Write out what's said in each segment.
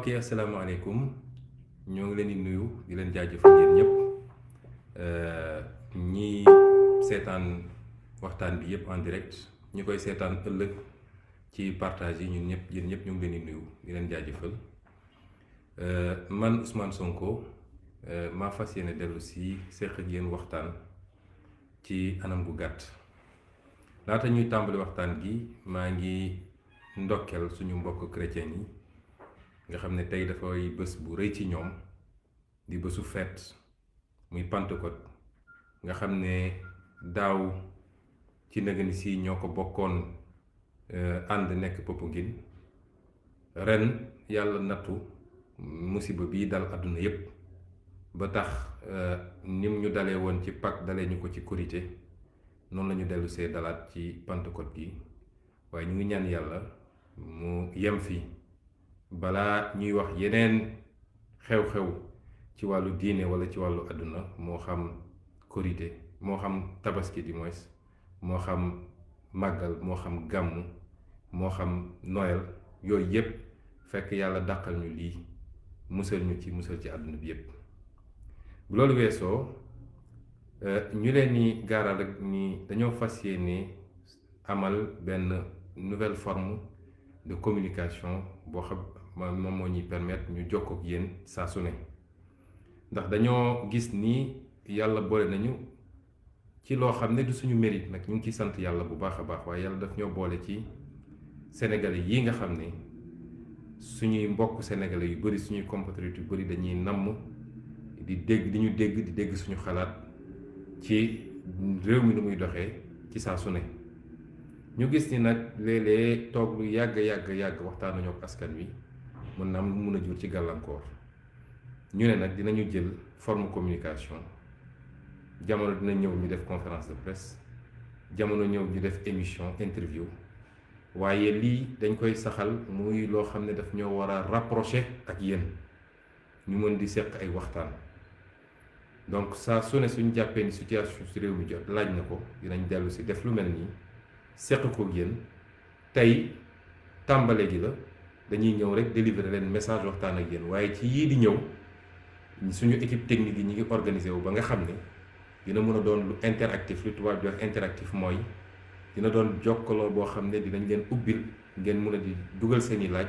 mbokk yi asalaamaaleykum ñoo ngi leen di nuyu di leen jaajëfal yéen ñëpp ñi seetaan waxtaan bi yëpp en direct ñi koy seetaan ëllëg ci partage yi ñun ñëpp yéen ñëpp ñu ngi leen di nuyu di leen jaajëfal man Ousmane Sonko maa fas yéene dellu si seq ak yéen waxtaan ci anam gu gàtt laata ñuy tàmbali waxtaan gi maa ngi ndokkeel suñu mbokk chrétien yi nga xam ne tey dafay bés bu rëy ci ñoom di bésu fête muy Pentecôte nga xam ne daaw ci nëgëni si ñoo ko bokkoon ànd nekk Popenguine ren yàlla nattu musiba bii dal àdduna yépp ba tax nim ñu dalee woon ci Pâques dalee ñu ko ci Korité noonu la ñu dellu see dalaat ci Pentecôte gi waaye ñu ngi ñaan yàlla mu yem fi balaa ñuy wax yeneen xew-xew ci wàllu diine wala ci wàllu àdduna moo xam Korité moo xam tabaski du moins moo xam màggal moo xam gàmmu moo xam Noël yooyu yépp fekk yàlla dàqal ñu lii musal ñu ci musal ci àdduna bi yépp bu loolu weesoo ñu leen ni gaaral rek ni dañoo fas yéene amal benn nouvelle forme de communication boo xam moom moo ñuy permettre ñu jokkoo ak yéen saa su ne ndax dañoo gis ni yàlla boole nañu ci loo xam ne du suñu mérite nag ñu ngi ciy sant yàlla bu baax a baax waaye yàlla daf ñoo boole ci sénégalais yi nga xam ne suñuy mbokk sénégalais yu bari suñuy compatriotes yu bari dañuy namm di dégg suñu xalaat ci réew mi nu muy doxee ci saa su ne ñu gis ni nag léeg-léeg toog lu yàgg waxtaan nañoo ak askan wi mën na am lu mun a jur ci gàllankoor ñu ne nag dinañu jël forme communication jamono dina ñëw ñu def conférence de presse jamono ñëw ñu def émission interview waaye lii dañ koy saxal muy loo xam ne daf ñoo war a rapprocher ak yéen ñu mën di seq ay waxtaan donc saa su ne suñu jàppee ni situation si réew mi jot laaj na ko dinañ dellu si def lu mel nii seq ko ak yéen tey tàmbale gi la dañuy ñëw rek délivrer leen message waxtaan ak yéen waaye ci yii di ñëw suñu équipe technique yi ñu ngi organisé wu ba nga xam ne dina mën a doon lu interactif lu tubaab di wax interactif mooy dina doon jokkaloo boo xam ne dinañ leen ubbil ngeen mën a di dugal seen i laaj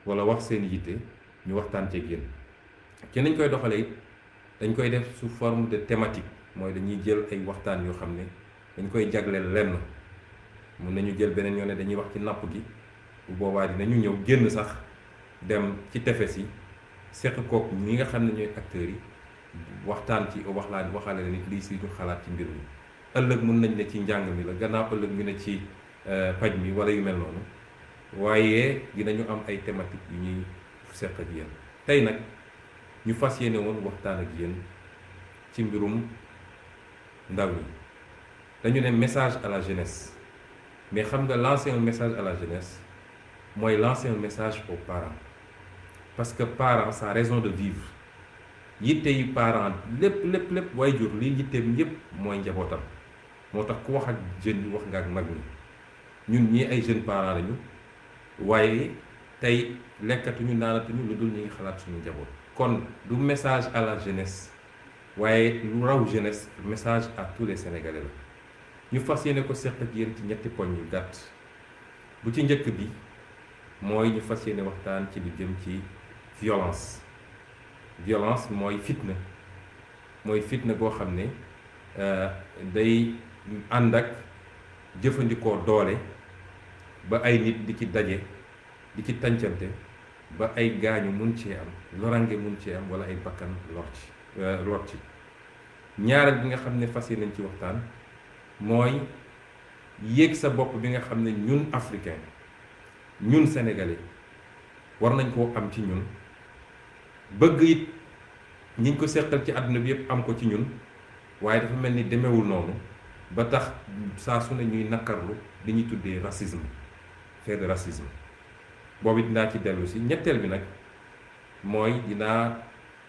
wala wax seen i yitte ñu waxtaan ceeg yéen ci nañ koy doxalee it dañ koy def sous forme de thématique mooy dañuy jël ay waxtaan yoo xam ne dañ koy jagleel lenn mun nañu jël beneen yoon ne dañuy wax ci napp gi bu boobaa dinañu ñëw génn sax dem ci tefes yi seq kook ñi nga xam ne ñooy acteurs yi waxtaan ci waxaale la nit lii si ñu xalaat ci mbir mi ëllëg mun nañ ne ci njàng mi la gannaaw ëllëg ñu ne ci paj mi wala yu mel noonu waaye dinañu am ay thématiques yu ñuy seq ak yéen tey nag ñu fas yéene woon waxtaan ak yéen ci mbirum ndaw ñi dañu ne message à la jeunesse mais xam nga lancer un message à la jeunesse mooy lancer un message aux parents parce que parents sa raison de vivre yitte yi parents lépp waajur li yitteem yépp mooy njabootam moo tax ku wax ak jeunes yi wax nga ak mag ñi ñun ñii ay jeunes parents lañu waaye tey lekkatuñu naanatuñu lu dul ñu ngi xalaat suñu njaboot kon du message à la jeunesse waaye lu raw jeunesse message à tous les Sénégalais la ñu fas yéene ko seq ak yéen ci ñetti poñ yu gàtt bu ci njëkk bi mooy ñu fas yéene waxtaan ci lu jëm ci violence mooy fitna goo xam ne day ànd ak jëfandikoo doole ba ay nit di ci daje di ci tàncante ba ay gaañu mun cee am lorange mun cee am wala ay bakkan lor ci ñaareel bi nga xam ne fas yéene nañ ci waxtaan mooy yéeg sa bopp bi nga xam ne ñun africain ñun sénégalais war nañ koo am ci ñun bëgg it ñiñ ko seqal ci àdduna bi yépp am ko ci ñun waaye dafa mel ni demewul noonu ba tax saa su ne ñuy nakkarlu li ñuy tuddee racisme fait de racisme boobu dinaa ci dellu si ñetteel bi nag mooy dinaa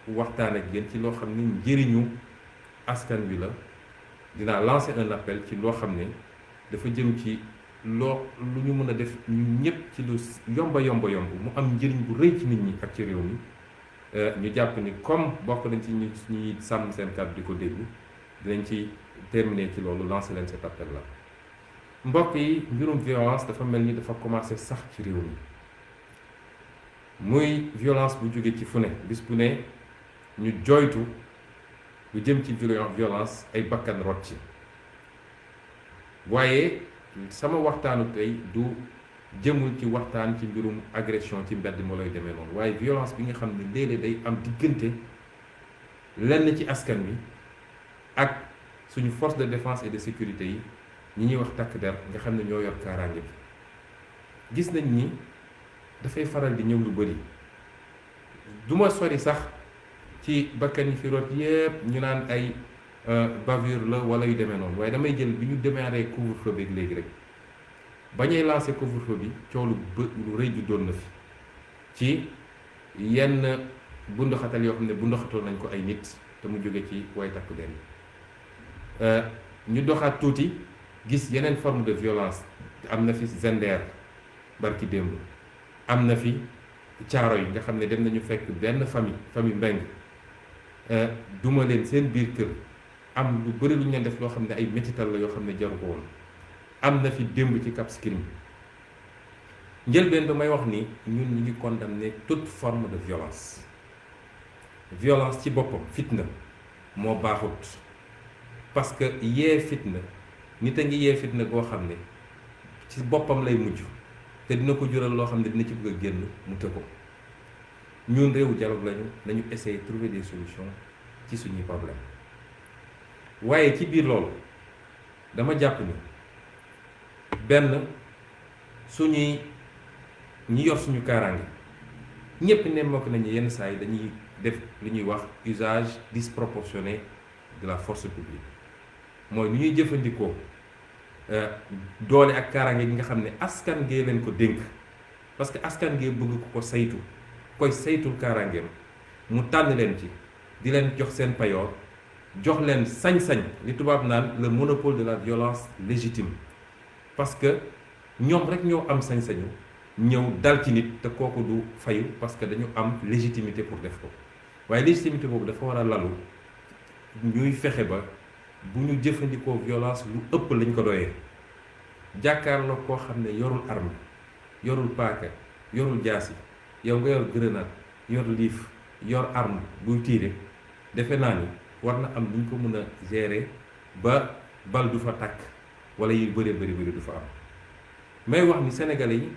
waxtaan ak yéen ci loo xam ne njëriñu askan wi la dinaa lancer un appel ci loo xam ne dafa jëm ci loo lu ñu mën a def ñun ñëpp ci lu yomba mu am njëriñ bu rëy ci nit ñi ak ci réew mi ñu jàpp ni comme bokk nañ ci ñuy sàmm seen kàddu di ko déglu dinañ ci terminer ci loolu lancer leen cet appel la mbokk yi. mbirum violence dafa mel ni dafa commencé sax ci réew mi muy violence bu jóge ci fu ne bis bu ne ñu jooytu lu jëm ci violence ay bakkan rot ci waaye sama waxtaanu tey du jëmul ci waxtaan ci mbirum agression ci mbedd moo lay demee noonu waaye violence bi nga xam ne léeg-léeg day am diggante lenn ci askan wi ak suñu force de défense et de sécurité yi ñi ñuy wax takk der nga xam ne ñoo yor kaaraange bi gis nañ ni dafay faral di ñëw lu bëri du ma sori sax ci bakkan yi fi rot yépp ñu naan ay bavure la wala yu demee noonu waaye damay jël bi ñu démarré couvre-feu bi léegi rek ba ñuy lancé couvre-feu bi coow lu rëy ju doon na fi ci yenn bunduxatal yoo xam ne bunduxatal nañ ko ay nit te mu jóge ci way takku der yi ñu doxaat tuuti gis yeneen forme de violence am na fi Zender barki démb am na fi caaro yi nga xam ne dem nañu fekk benn famille Mbeng duma leen seen biir kër am lu bëri lu ñu leen def loo xam ne ay métital la yoo xam ne jaru ko woon am na fi démb ci Cap Skirring njëlbeen ba may wax ni ñun ñu ngi condamner toute forme de violence ci boppam fitna moo baaxut parce que yee fitna nit a ngi yee fitna goo xam ne ci boppam lay mujj te dina ko jural loo xam ne dina ci bëgg a génn mu të ko ñun réewu dialogue lañu nañu essayer trouver des solutions ci suñuy problème waaye ci biir loolu dama jàpp ni benn suñuy ñi yor suñu kaaraange ñépp nemmeek nañu yenn saa yi dañuy def li ñuy wax usage disproportionné de la force publique mooy nu ñuy jëfandikoo doole ak kaaraange gi nga xam ne askan gee leen ko dénk parce que askan gee bëgg ko saytu koy saytul kaaraangeem mu tànn leen ci di leen jox seen payoor jox leen sañ-sañ li tubaab naan le monopole de la violence légitime parce que ñoom rek ñoo am sañ-sañu ñëw dal ci nit te kooku du fayu parce que dañu am légitimité pour def ko waaye légitimité boobu dafa war a lalu ñuy fexe ba bu ñu jëfandikoo violence lu ëpp lañ ko doyee jàkkaarloo koo xam ne yorul arme yorul paaka yorul jaasi yow nga yor grenade yor liif yor arme buy tiire defe naa ni war na am lu ñu ko mën a gérer ba bal du fa takk wala yu bëri du fa am may wax ni sénégalais yi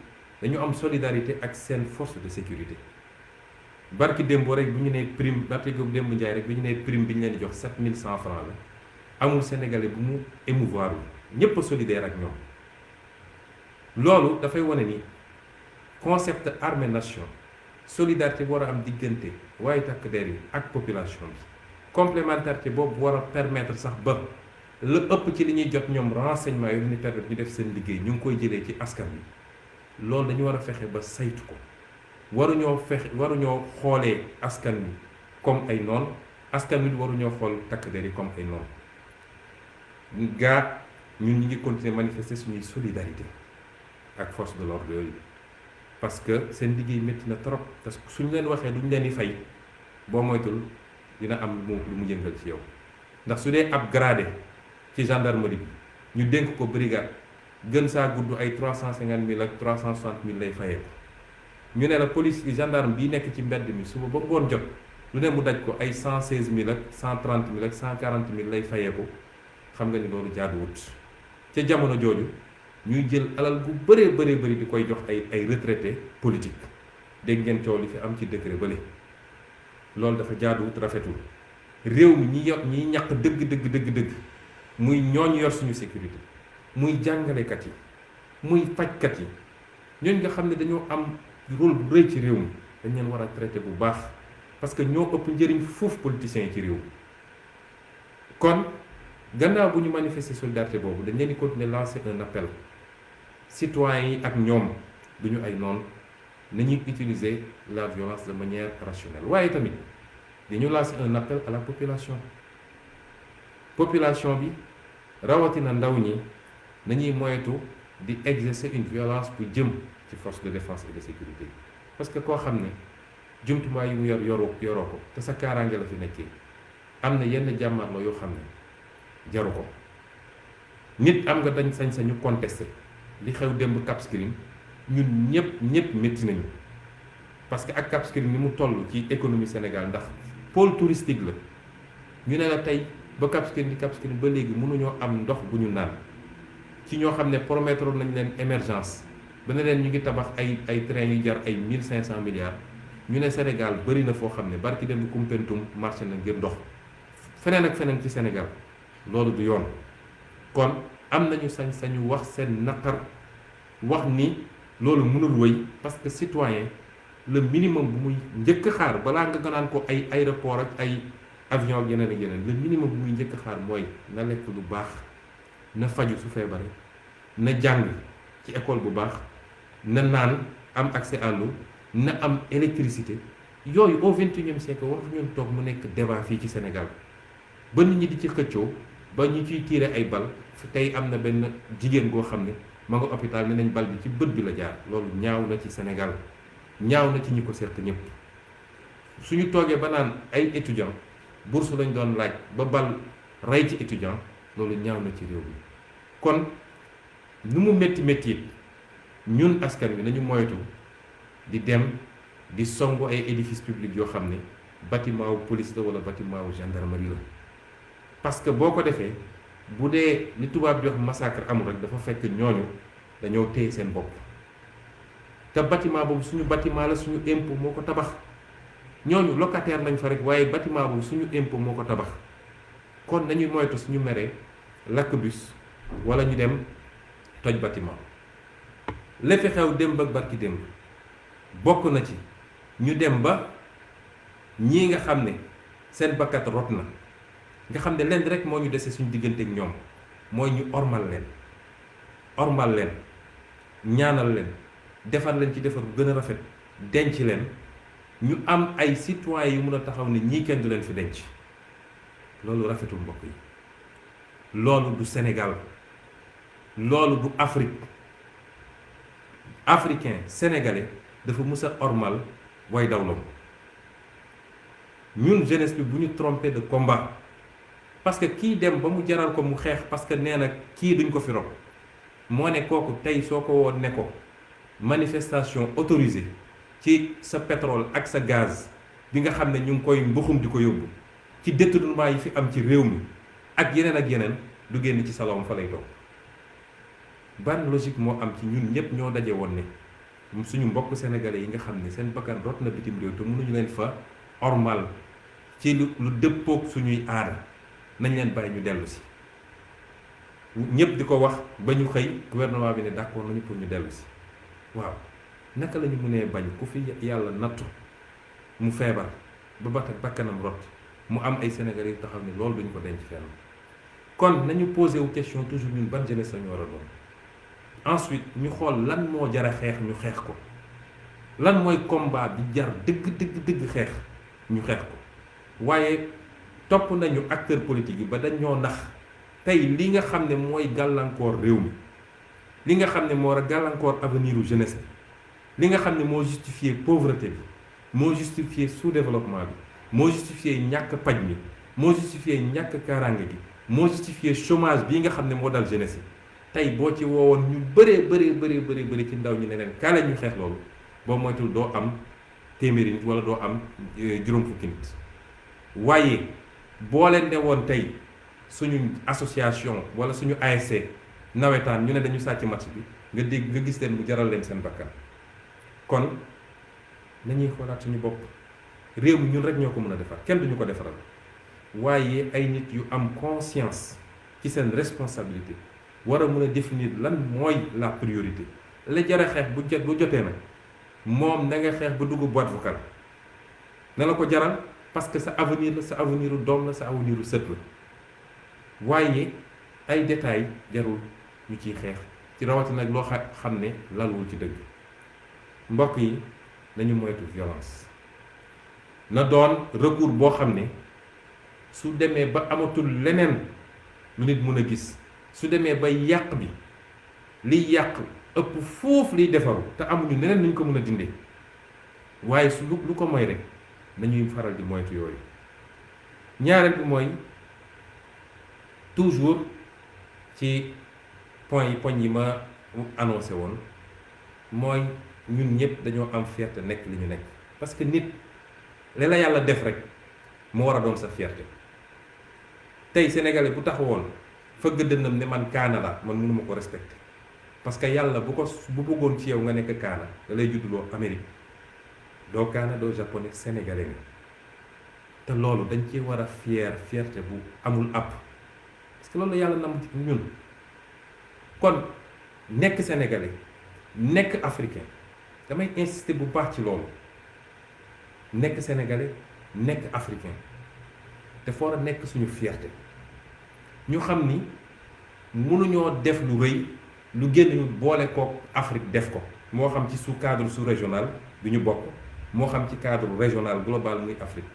dañu am solidarité ak seen force de sécurité barki démb rek bu ñu nee prime barki démb njaay rek bu ñu nee prime bi ñu leen di jox 7100 francs la amul sénégalais bu mu émouvoir ñépp a solidaire ak ñoom loolu dafay wane ni concept armée nation solidarité bu war a am diggante waaye takk der yi ak population bi complémentarité boobu war a permettre sax ba la ëpp ci li ñuy jot ñoom renseignement yooyu ñu permettre ñu def seen liggéey ñu ngi koy jëlee ci askan bi loolu dañu war a fexe ba saytu ko waruñoo xoolee askan bi comme ay noon askan bi waruñoo xool takk der yi comme ay noon gaa ñun ñu ngi continuer manifester suñuy solidarité ak force de l'ordre yooyu parce que seen liggéey métti na trop parce que suñu leen waxee duñ leen di fay boo moytul dina am lu mu jëngal ci yow ndax su dee ab gradé ci gendarmerie bi ñu dénk ko brigade gën saa gudd ay 350 000 ak 360 000 lay fayee ko ñu ne la police gendarme bii nekk ci mbedd mi suba ba ngoon jot lu ne mu daj ko ay 116 000 ak 130 000 ak 140 000 lay fayee ko xam nga ni loolu jaaduwut ca jamono jooju ñuy jël alal bu bëri di koy jox ay retraité politique dégg ngeen coow li fi am ci décret bële loolu dafa jaaduwut rafetul réew mi ñi ñàq dëgg muy ñooñu yor suñu sécurité muy jàngalekat yi muy fajkat yi ñooñu nga xam ne dañoo am rôle bu rëy ci réew mi dañ leen war a traité bu baax parce que ñoo ëpp njëriñ foofu politiciens yi ci réew mi kon gannaaw bu ñu manifester solidarité boobu dañ leen di continuer lancer un appel citoyens yi ak ñoom duñu ay noon nañuy utiliser la violence de manière rationnelle waaye tamit dañu lancer un appel à la population bi rawatina ndaw ñi nañuy moytu di exercer une violence bu jëm ci force de défense et de sécurité parce que koo xam ne jumtuwaay yu mu yoroo ko te sa kaaraange la fi nekkee am na yenn jàmmarloo yoo xam ne jaru ko nit am nga dañ sañ-sañu contester li xew démb Cap Skirring ñun ñëpp métti nañu parce que ak Cap Skirring ni mu toll ci économie Sénégal ndax pôle touristique la ñu ne la tey ba Cap Skirring ba léegi mënuñoo am ndox bu ñu naan ci ñoo xam ne promettre nañ leen émergence ba ne leen ñu ngi tabax ay train yu jar ay 1500 milliards ñu ne Sénégal bëri na foo xam ne barki dem Koumpentoum marché na ngir ndox feneen ak feneen ci Sénégal loolu du yoon kon am nañu sañ-sañu wax seen naqar wax ni loolu mënul wëy parce que citoyen le minimum bu muy njëkk xaar balaa nga naan ko ay aéroport ak ay avion ak yeneen ak yeneen le minimum bu muy njëkk xaar mooy na lekk lu baax na faju su feebare na jàng ci école bu baax na naan am accès à l'eau na am électricité yooyu au 21e siècle war ñun toog mu nekk débat fii ci Sénégal ba nit ñi di ci xëccoo ba ñu ciy tiire ay bal tey am na benn jigéen goo xam ne ma nga hôpital ne nañ bal bi ci bët bi la jaar loolu ñaaw na ci Sénégal ñaaw na ci ñi ko seq ñëpp suñu toogee ba naan ay étudiants bourse lañ doon laaj ba bal rey ci étudiant loolu ñaaw na ci réew mi kon nu mu métti it ñun askan wi nañu moytu di dem di songu ay édifices publics yoo xam ne bâtiment wu police la wala bâtiment wu gendarmerie la parce que boo ko defee bu dee li tubaab di wax massacre amul rek dafa fekk ñooñu dañoo téye seen bopp te bâtiment boobu suñu bâtiment la suñu impôt moo ko tabax ñooñu locataire lañ fa rek waaye bâtiment boobu suñu impôt moo ko tabax kon nañuy moytu suñu meree lakk bus wala ñu dem toj bâtiment la fi xew démb ak barki démb bokk na ci ñu dem ba ñii nga xam ne seen bakkat rot na nga xam ne leen rek moo ñu dese suñu diggante ak ñoom mooy ñu ormal leen ñaanal leen defar leen ci defar bu gën a rafet denc leen ñu am ay citoyens yu mun a taxaw ne ñii kenn du leen fi denc loolu rafetul mbokk yi loolu du Sénégal loolu du Afrique africain sénégalais dafa mus a ormal way dawlam ñun jeunesse bi bu ñu trompé de combat parce que kii dem ba mu jaral ko mu xeex parce que nee na kii duñ ko fi rob moo ne kooku tey soo ko woon ne ko manifestation autorisée ci sa pétrole ak sa gaz bi nga xam ne ñu ngi koy mbuxum di ko yóbbu ci détournement yi fi am ci réew mi ak yeneen du génn ci salon fa lay toog ban logique moo am ci ñun ñëpp ñoo daje woon ne suñu mbokk sénégalais yi nga xam ne seen bakkan rot na bitim réew te mënuñu leen fa ormal ci lu dëppook suñuy aada nañ leen bàyyi ñu dellu si ñëpp di ko wax ba ñu xëy gouvernement bi ne d'accord nañu pour ñu dellu si waaw naka la ñu mënee bañ ku fi yàlla nattu mu feebar ba bakkanam rot mu am ay sénégalais yu taxaw ne loolu duñu ko denc fenn kon nañu posé wu question toujours ñun ban jeunesse lañu war a doon ensuite ñu xool lan moo jar a xeex ñu xeex ko lan mooy combat bi jar dëgg xeex ñu xeex ko waaye topp nañu acteur politique yi ba dañ ñoo nax tey li nga xam ne mooy gàllankoor réew mi li nga xam ne moo war a gàllankoor avenir u jeunesse bi li nga xam ne moo justifier pauvreté bi moo justifier sous-développement bi moo justifier ñàkk paj mi moo justifier ñàkk kaaraange gi moo justifier chômage bii nga xam ne moo dal jeunesse yi tey boo ci woowoon ñu bëree ci ndaw ñi ne leen kaale ñu xeex loolu boo moytul doo am téeméeri nit wala doo am juróom fukki nit waaye boo leen ne woon tey suñu association wala suñu ASC nawetaan ñu ne dañu sàcc match bi nga gis leen mu jaral leen seen bakkan kon nañuy xoolaat suñu bopp réew mi ñun rek ñoo ko mën a defar kenn duñu ko defaral waaye ay nit yu am conscience ci seen responsabilité war a mën a définir lan mooy la priorité la jar a xeex bu jotee nag moom na nga xeex ba dugg boîte vocale na la ko jaral parce que sa avenir la sa avenir u doom la sa avenir u sët la waaye ay détails jarul ñu ciy xeex ci rawatina nag loo xam ne lalwul ci dëgg mbokk yi nañu moytu violence na doon recours boo xam ne su demee ba amatul leneen lu nit mun a gis su demee ba yàq bi liy yàq ëpp foofu liy defaru te amuñu neneen nuñ ko mën a dindee waaye su lu ko mooy rek nañuy faral di moytu yooyu. ñaareel bi mooy toujours ci poñ yi ma annoncé woon mooy ñun ñëpp dañoo am fierté nekk li ñu nekk parce que nit li la yàlla def rek mu war a doon sa fierté. tey sénégalais bu taxawoon fëgg dënnam ne man kaana la man mënuma ko respecté parce que yàlla bu bëggoon ci yow nga nekk kaana da lay judduloo Amérique doo kaana doo japonais sénégalais nga te loolu dañ ci war a fierté bu amul àpp parce que loolu yàlla nam ci ñun. kon nekk sénégalais nekk africain damay insister bu baax ci loolu nekk sénégalais nekk africain te foo war a nekk suñu fierté ñu xam ni mënuñoo def lu rëy lu génn ñu boole ko Afrique def ko moo xam ci sous cadre sous régional bi ñu bokk moo xam ci cadre régional global muy Afrique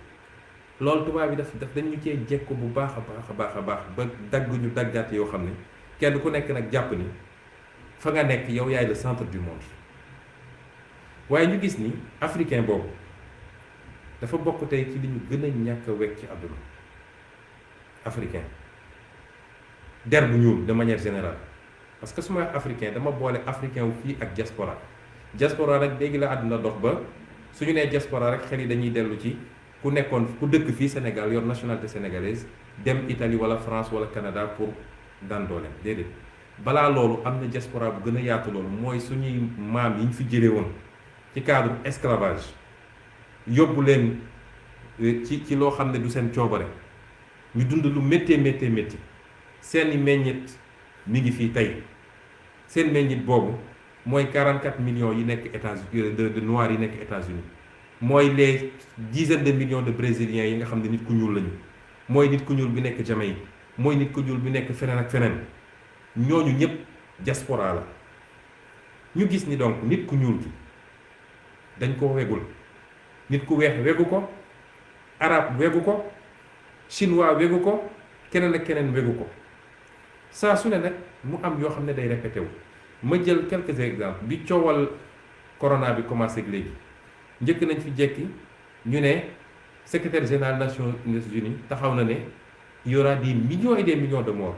loolu tubaab bi daf dañu cee jekko bu baax a baax ba dagg ñu daggaat yoo xam ne kenn ku nekk nag jàpp ni fa nga nekk yow yaay le centre du monde waaye ñu gis ni africain boobu dafa bokk tey ci li ñu gën a ñàkk a wekk ci àdduna africain der bu ñuul de manière générale parce que su ma africain dama boole africain wu fii ak diaspora rek léegi la àdduna dox ba suñu nee diaspora rek xel yi dañuy dellu ci ku dëkk fii Sénégal yor nationalité sénégalaise dem Italie wala France wala Canada pour daan dooleem déedéet balaa loolu am na diaspora bu gën a yaatu loolu mooy suñuy maam yi ñu fi jëlee woon ci cadre esclavage yóbbu leen ci loo xam ne du seen coobare ñu dund lu métti seeni meññit mi ngi fii tey seen meññit boobu mooy 44 millions yi nekk États-Unis de noirs yi nekk États-Unis mooy les dizaines de millions de brésiliens yi nga xam ne nit ku ñuul lañu mooy nit ku ñuul bi nekk Jamaïque mooy nit ku ñuul bi nekk feneen ak feneen ñooñu ñëpp diaspora la ñu gis ni donc nit ku ñuul gi dañ ko wegul nit ku weex wegu ko arabe wegu ko chinois wegu ko keneen ak keneen wegu ko saa su ne nag mu am yoo xam ne day répété wu ma jël quelques exemples bi coowal corona bi commencé ak léegi njëkk nañ fi jekki ñu ne secrétaire général Nations Unies taxaw na ne il y aura des millions et des millions de morts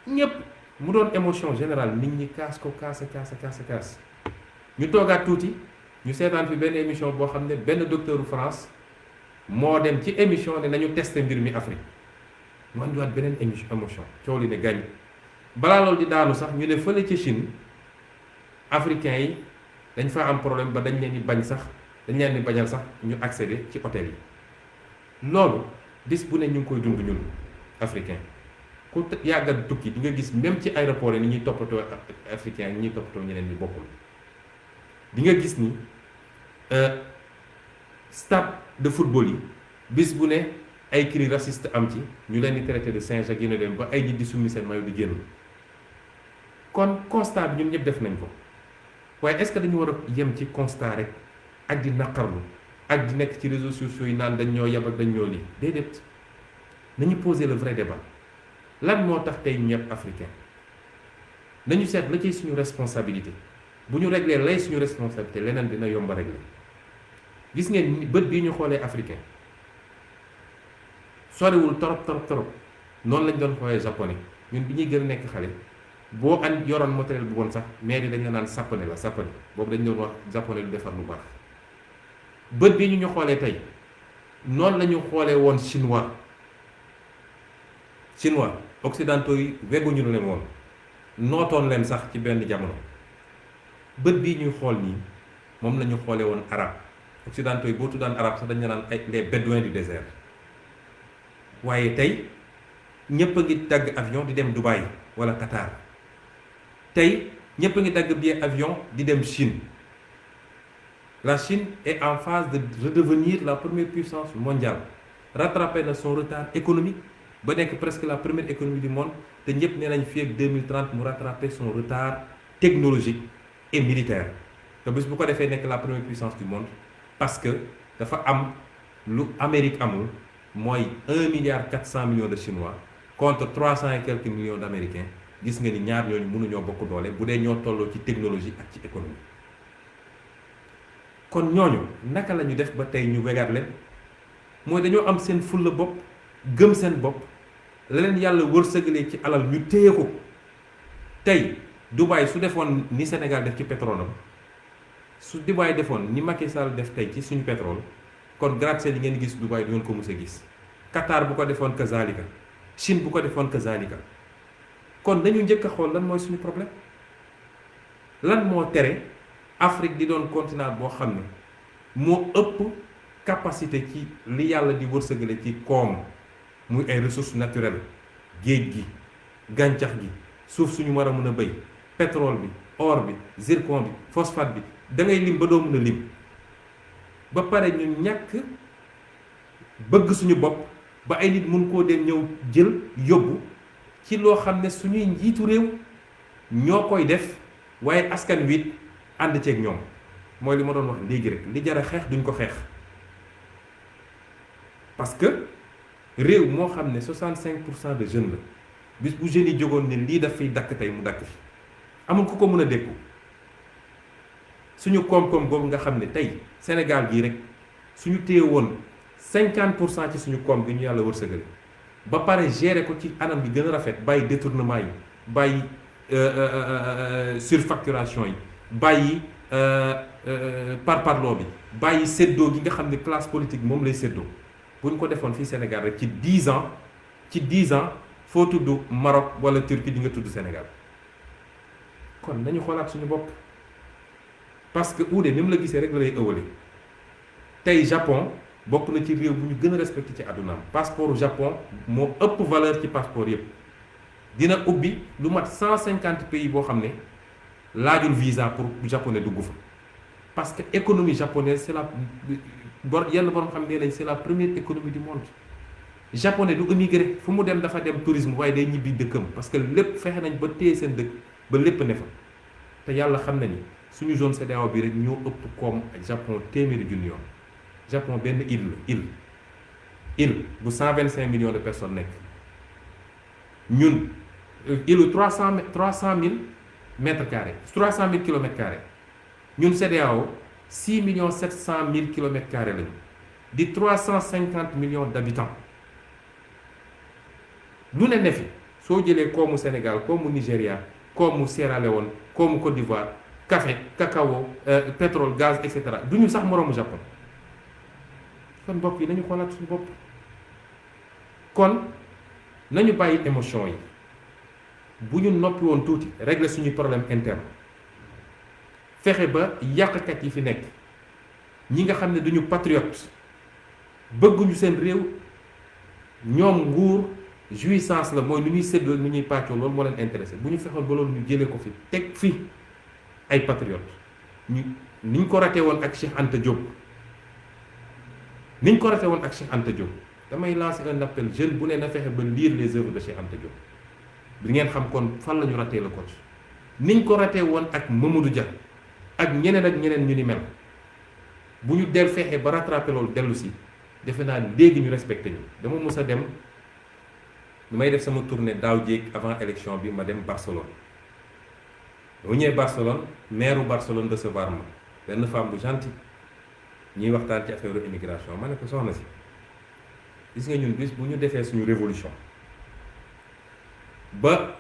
ñëpp mu doon émotion générale nit ñi kaas ñu toogaat tuuti ñu seetaan fi benn émission boo xam ne benn docteuru France moo dem ci émission ne nañu testé mbir mi Afrique mu andiwaat beneen émotion coow li ne gàññ balaa loolu di daanu sax ñu ne fële ci Chine africains yi dañ fa am problème ba dañ leen di bañal sax ñu accéder ci hôtel yi loolu bis bu ne ñu ngi koy dund ñun africain ku yàggal tukki di nga gis même ci aéroport yi ni ñuy toppatoo africain yi ni ñuy toppatoo ñeneen ñi bokkul di nga gis ni stade de football yi bis bu ne ay cris raciste am ci ñu leen di traité de singe ak yéen dem ba ay nit di summi seen maillot di génn kon constat bi ñun ñëpp def nañ ko waaye est-ce que dañu war a yem ci constat rek ak di naqarlu ak di nekk ci réseaux sociaux yi naan dañ ñoo yab ak dañ ñoo lii déedéet nañu poser le vrai débat lan moo tax tey ñëpp africain nañu seet la ciy suñu responsabilité bu ñu réglé lay suñu responsabilité leneen dina yomb a réglé gis ngeen bët bii ñu xoolee africain soriwul torop noonu lañ doon xoolee japonais ñun bi ñuy gën a nekk xale boo yoroon matériel bu bon sax mais dañ la naan sappane boobu dañ doon wax japonais lu defar lu baax bët bii ñu xoolee tey noonu la ñu xoolee woon chinois occidentaux yi weguñu leen woon nootoon leen sax ci benn jamono bët bii ñuy xool nii moom la ñu xoolee woon arabe occidentaux yi boo tuddaan arabe sax dañ la naan ay les bédouins du désert waaye tey ñëpp a ngi dagg avion di dem Dubaï wala Qatar tey ñëpp a ngi dagg billet avion di dem Chine la Chine est en phase de redevenir la première puissance mondiale rattrapé na son retard économique ba nekk presque la première économie du monde te ñëpp nee nañ fii ak 2030 mu rattrapé son retard technologique et militaire te bés bu ko defee nekk la première puissance du monde parce que dafa am lu Amérique amul mooy 1,4 milliard de Chinois contre 300 et quelques millions d'Américains gis nga ni ñaar ñooñu mënuñoo bokk doole bu dee ñoo tolloo ci technologie ak ci économie. kon ñooñu naka la ñu def ba tey ñu wegaat leen mooy dañoo am seen fulla bopp gëm seen bopp la leen yàlla wërsëgalee ci alal ñu téye ko. tey Dubaï su defoon ni Sénégal def ci pétrole am su Dubaï defoon ni Macky Sall def tey ci suñu pétrole kon gratte-ciel yi ngeen gis Dubaï du ngeen ko mës a gis. Qatar bu ko defoon kazalika Chine bu ko defoon kazalika kon dañu njëkk a xool lan mooy suñu problème lan moo tere Afrique di doon continent boo xam ne moo ëpp capacité ci li yàlla di wërsëgale ci koom muy ay ressources naturelles géej gi gàncax gi suuf suñu war a mën a béy pétrole bi or bi zircon bi phosphate bi da ngay lim ba doo mën a lim ba pare ñu ñàkk bëgg suñu bopp ba ay nit mun koo dem ñëw jël yóbbu ci loo xam ne suñuy njiitu réew ñoo koy def waaye askan wi ànd ceeg ñoom mooy li ma doon wax léegi rek li jar a xeex duñ ko xeex parce que réew moo xam ne 65% de jeunes la bis bu jeunes yi jógoon ne lii daf fiy dakk tey mu dakk fi amul ku ko mën a dékku suñu koom-koom boobu nga xam ne tey Sénégal gii rek suñu téye woon 50% ci suñu koom gi ñu yàlla wërsëgale ba pare gérer ko ci anam bi gën a rafet bàyyi détournement yi bàyyi surfacturation yi bàyyi parparloo bi bàyyi séddoo gi nga xam ne classe politique moom lay séddoo bu ñu ko defoon fii Sénégal rek ci 10 ans foo tudd Maroc wala Turquie di nga tudd Sénégal kon nañu xoolaat suñu bopp parce que uude ni mu la gisee rek la lay ëwale tey Japon bokk na ci réew bu ñu gën a respecté ci àddunaam passeport Japon moo ëpp valeur ci passeport yëpp dina ubbi lu mat 150 pays boo xam ne laajul visa pour japonais dugg fa parce que économie japonaise c'est la yenn borom xam ne nañ c'est la première économie du monde japonais du émigré fu mu dem dafa dem tourisme waaye day ñibbi dëkkam parce que lépp fexe nañ ba téye seen dëkk ba lépp ne fa te yàlla xam na ni suñu zone CEDEAO bi rek ñoo ëpp koom ak Japon téeméeri junni yoon Japon benn île bu 125 millions de personnes nekk ñun île 300 000 mètres carrés 300 000 kilomètres carrés ñun CEDEAO 6 700 000 kilomètres carrés lañu di 350 millions d'habitants lu ne fi soo jëlee koomu Sénégal koomu Nigéria koomu Sierra Leone koomu Côte d'Ivoire café cacao pétrole gaz et cetera du ñu sax moroomu Japon kon bopp yi nañu xoolaat suñu bopp kon nañu bàyyi émotion yi bu ñu noppi woon tuuti régler suñuy problème interne fexe ba yàqkat yi fi nekk ñi nga xam ne duñu patriote bëgguñu seen réew ñoom nguur jouissance la mooy nu ñuy séddoo nu ñuy pàccoo loolu moo leen intéressé bu ñu fexoon ba loolu ñu jëlee ko fi teg fi ay patriote niñ ko ratee woon ak Cheikh Anta Diop damay lancer un appel jeune bu ne na fexe ba lire les œuvres de Cheikh Anta Diop bi ngeen xam kon fan la ñu ratee la coach niñ ko ratee woon ak Mamadou Dia ak ñeneen ñu ni mel bu ñu del fexe ba rattraper loolu dellu si defe naa léegi ñu respecté ñu dama mës a dem may def sama tournée daaw jéeg avant élection bi ma dem Barcelone bu ñëwee Barcelone maire Barcelone recevoir ma benn femme bu gentille ñuy waxtaan ci affaire immigration ma ne ko soxna si gis nga ñun bis bu ñu defee suñu révolution ba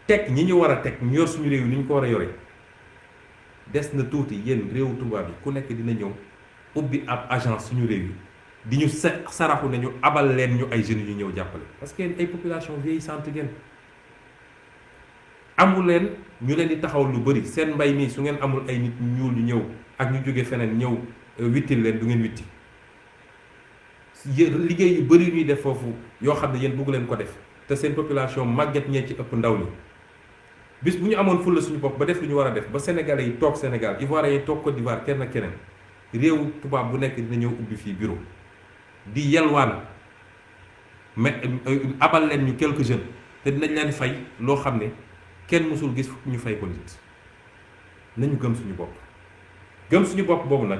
teg ñi ñu war a teg ñu yor suñu réew ni ñu ko war a yore des na tuuti yéen réewu tubaab yi ku nekk dina ñëw ubbi ab agence suñu réew yi di ñu saraxu nañu abal leen ñu ay jeunes yu ñëw jàppale parce que ay population vieillissante ngeen amul leen ñu leen di taxaw lu bëri seen mbay mi su ngeen amul ay nit ñuul ñu ñëw ak ñu jóge feneen ñëw wittil leen du ngeen witti liggéey yu bëri ñuy def foofu yoo xam ne yéen bëgg leen ko def te seen population màgget ñee ci ëpp ndaw ñi bis bu ñu amoon fulla suñu bopp ba def lu ñu war a def ba sénégalais yi toog Sénégal Ivoiriens yi toog Côte d'Ivoire kenn ak keneen réewu tubaab bu nekk dina ñëw ubbi fii bureau di yelwaan mais abal leen ñu quelques jeunes te dinañ leen fay loo xam ne kenn mësul gis ñu fay ko nit nañu gëm suñu bopp boobu nag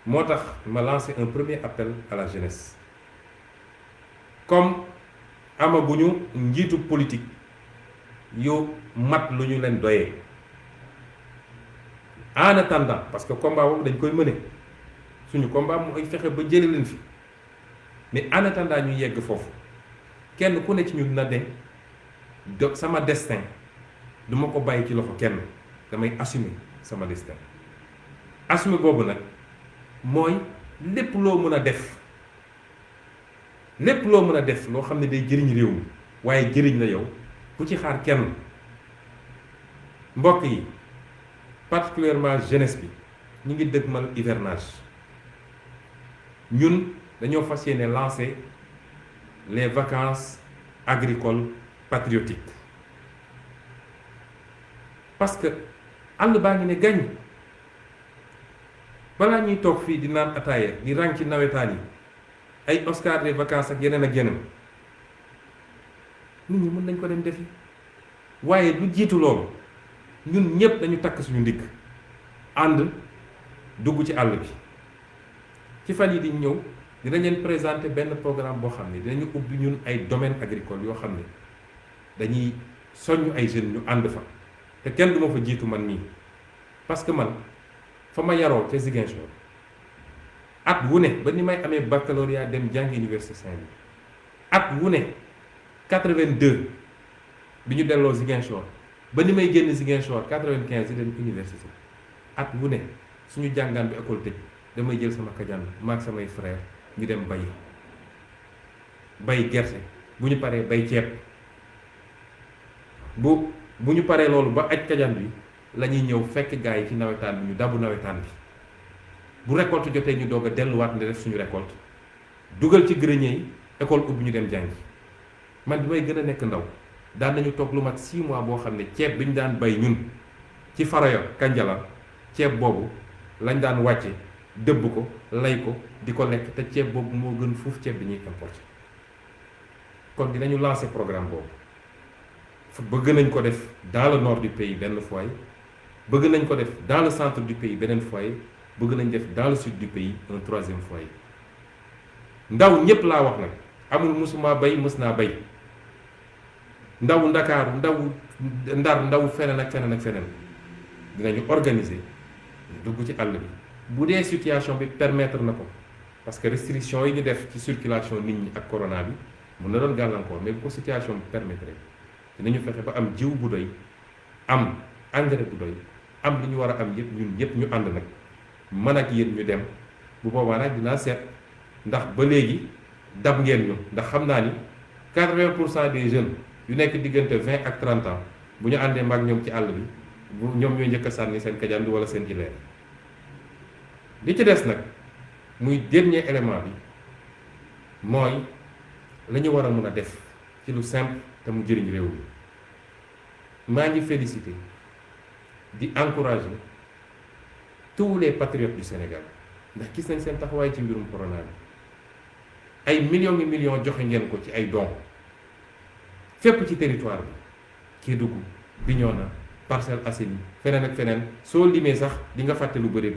moo tax ma lancé un premier appel à la jeunesse comme amaguñu njiitu politique yu mat lu ñu leen doyee en attendant parce que combat boobu dañ koy mëne suñu combat mooy fexe ba jëlee leen fi mais en attendant ñu yegg foofu kenn ku ne ci ñun na de sama destin duma ko bàyyi ci loxo kenn damay assumer sama destin assumer boobu nag mooy lépp loo mën a def loo xam ne day jëriñ réew mi waaye jëriñ la yow bu ci xaar kenn mbokk yi particulièrement jeunesse bi ñu ngi dëgmal hivernage ñun dañoo fas yéene lancer les vacances agricoles patriotiques parce que àll baa ngi ne gañ balaa ñuy toog fii di naan ataaya di ràng ci nawetaan yi ay Oscar des vacances ak yeneen nit ñi mën nañ ko dem defi waaye lu jiitu loolu ñun ñëpp dañu takk suñu ndigg ànd dugg ci àll bi ci fan yi di ñëw dinañ leen présenter benn programme boo xam ne dinañu ubbi ñun ay domaines agricoles yoo xam ne dañuy soññ ay jeunes ñu ànd fa te kenn du ma fa jiitu man mii parce que man fa ma yaroo ca Ziguinchor at wu ne ba ni may amee baccalauréat dem jàngi université Saint-Louis at wu ne 82 bi ñu delloo Ziguinchor ba ni may génn Ziguinchor 95 di dem université at wu ne suñu jàngaan bi école tëj damay jël sama kajaan maag samay frère ñu dem bay gerte bu ñu paree bay ceeb bu ñu paree loolu ba aj kajaan bi la ñuy ñëw fekk gars yi ci nawetaan bi ñu dabu nawetaan bi bu récolte jotee ñu doog a delluwaat ne def suñu récolte dugal ci grenier yi école ubbi ñu dem jàngi man bi may gën a nekk ndaw daan nañu toog lu mat 6 mois boo xam ne ceeb bi ñu daan bay ñun ci Faraya Kanjala ceeb boobu lañ daan wàcce dëbb ko lay ko di ko lekk te ceeb boobu moo gën fuuf ceeb bi ñuy importer kon dinañu lancer programme boobu bëgg nañ ko def dans le nord du pays benn foyer bëgg nañ ko def dans le centre du pays beneen foyer bëgg nañ def dans le sud du pays un 3e foyer ndaw ñépp laa wax nag amul musuma bay mës naa bay ndaw Ndakaaru ndaw Ndar ndaw feneen ak feneen ak feneen dinañu organiser dugg ci àll bi bu dee situation bi permettre na ko parce que restriction yi ñu def ci circulation nit ñi ak corona bi mën na doon gàllankoor mais bu ko situation bi permettre dinañu fexe ba am jiw bu doy am engrais bu doy am li ñu war a am yëpp ñun yëpp ñu ànd nag man ak yéen ñu dem bu boobaa nag dinaa seet ndax ba léegi dab ngeen ñu ndax xam naa ni 80% des jeunes yu nekk diggante 20 ak 30 ans bu ñu àndee mag ñoom ci àll bi bu ñoom ñooy njëkk a sànni seen kajandu wala seen ileer li ci des nag muy dernier élément bi mooy la ñu war a mën a def ci lu simple te mu jëriñ réew mi maa ngi féliciter di encourager tous les patriotes du Sénégal ndax gis nañ seen taxawaay ci mbirum corona bi ay millions et millions joxe ngeen ko ci ay dons fépp ci territoire bi Kédougou Bignona Parcelles Assainies feneen ak feneen soo limee sax di nga fàtte lu bëri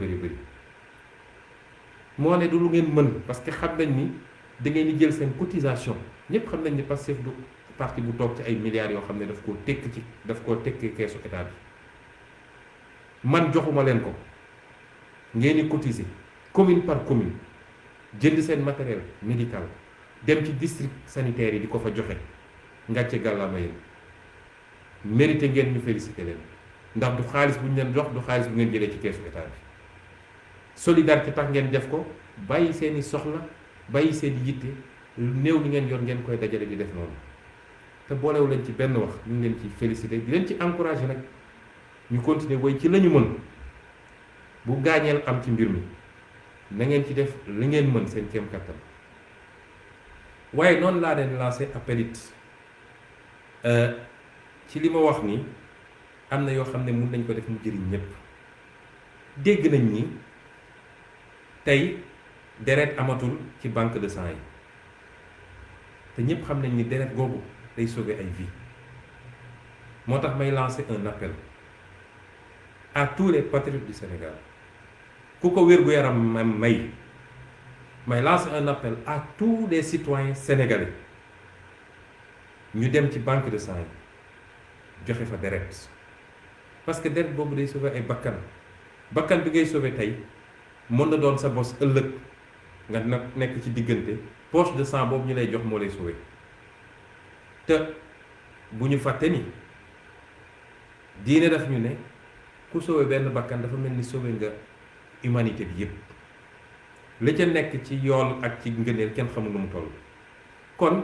moo ne du lu ngeen mën parce que xam nañ ni da ngeen di jël seen cotisation ñëpp xam nañ ni Pastef du parti bu toog ci ay milliards yoo xam ne daf koo tekk keesu état bi man joxuma leen ko ngeen di cotiser commune par commune jënd seen matériel médical dem ci district sanitaire yi di ko fa joxe ngàcce gàllaama yéen mérité ngeen ñu félicité leen ndax du xaalis bu ñu leen jox du xaalis bu ngeen jëlee ci keesu état bi solidarité tax ngeen def ko bàyyi seeni soxla bàyyi seeni yitte néew li ngeen yor ngeen koy dajale di def noonu te boolewu leen ci benn wax ñu ngi leen ci félicité di leen ci encouragé nag ñu continuer way ci la ñu mën bu gaañeel am ci mbir mi na ngeen ci def li ngeen mën seen kéem kattan waaye noonu laa leen lancé appel it ci li ma wax ni am na yoo xam ne mun nañ ko def mu jëriñ ñépp dégg nañ ni tey deret amatul ci banque de sang yi te ñépp xam nañ ni deret googu day sauver ay vie moo tax may lancer un appel à tous les patriotes du Sénégal ku ko wér-gu-yaram may lancer un appel à tous les citoyens sénégalais ñu dem ci banque de sang yi joxe fa deret parce que deret boobu day sauver ay bakkan bi ngay sauver tey mën na doon sa bos ëllëg nga nag nekk ci diggante poche de sang boobu ñu lay jox moo lay sauver te bu ñu fàtte ni diine daf ñu ne ku sauver benn bakkan dafa mel ni sauver nga humanité bi yépp la ca nekk ci yoon ak ci ngëneel kenn xamul nu mu toll kon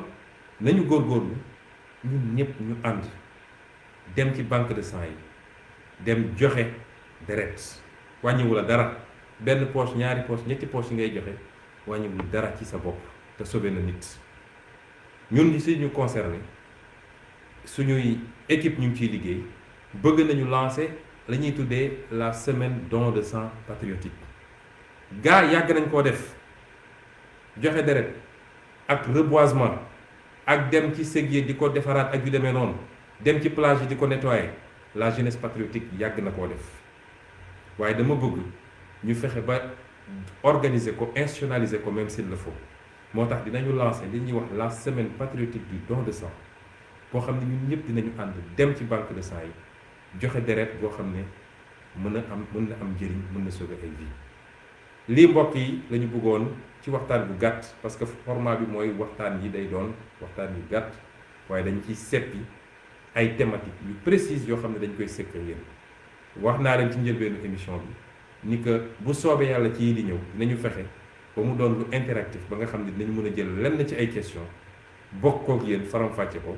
nañu góorgóorlu ñun ñëpp ñu ànd dem ci banque de sang yi dem joxe deret wàññiwu la dara benn poche ñaari poche ñetti poche yi ngay joxe wàññiwul dara ci sa bopp te sauvé na nit ñun ñi si ñu concerné suñuy équipe ñu ngi ciy liggéey bëgg nañu lancer la ñuy tuddee la semaine don de sang patriotique gaa yàgg nañ koo def joxe deret ak reboisement ak dem ci sëg yi di ko defaraat ak yu demee noonu dem ci plage yi di ko nettoyer la jeunesse patriotique yàgg na koo def waaye dama bëgg ñu fexe ba organiser ko institutionnaliser ko même s'il le faut moo tax dinañu lancer li ñuy wax la semaine patriotique du don de sang boo xam ne ñun ñëpp dinañu ànd dem ci banque de sang yi joxe deret boo xam ne mën na am njëriñ mën na sauver ay vie lii mbokk yi lañu bëggoon ci waxtaan bu gàtt parce que format bi mooy waxtaan yi day doon waxtaan yu gàtt waaye dañ ciy seppi ay thématiques yu précises yoo xam ne dañ koy sekk yéen wax naa leen ci njëlbeenu émission bi ni que bu soobee yàlla ci yi di ñëw dinañu fexe ba mu doon lu interactif ba nga xam ne dinañ mën a jël lenn ci ay questions bokk kook yéen faram-fàcce ko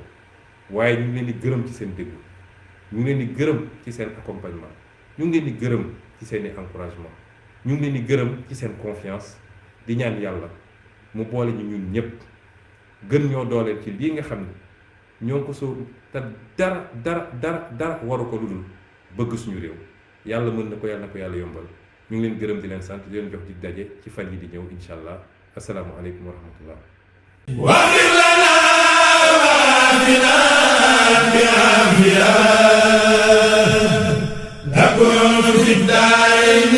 waaye ñu ngi leen di gërëm ci seen déglu ñu ngi leen di gërëm ci seen accompagnement ñu ngi leen di gërëm ci seen i encouragement ñu ngi leen di gërëm ci seen confiance di ñaan yàlla mu boole ñu ñun ñëpp gën ñoo dooleel ci lii nga xam ne ñoo ko soo te dara waru ko lu dul bëgg suñu réew yàlla mën na ko yàlla yombal ñu ngi leen gërëm di leen sant di leen jox di daje ci fan yi di ñëw incha allah asalaamualeykum wa rahmatullah. واغفر لنا وعافنا بعافية نكون في الدارين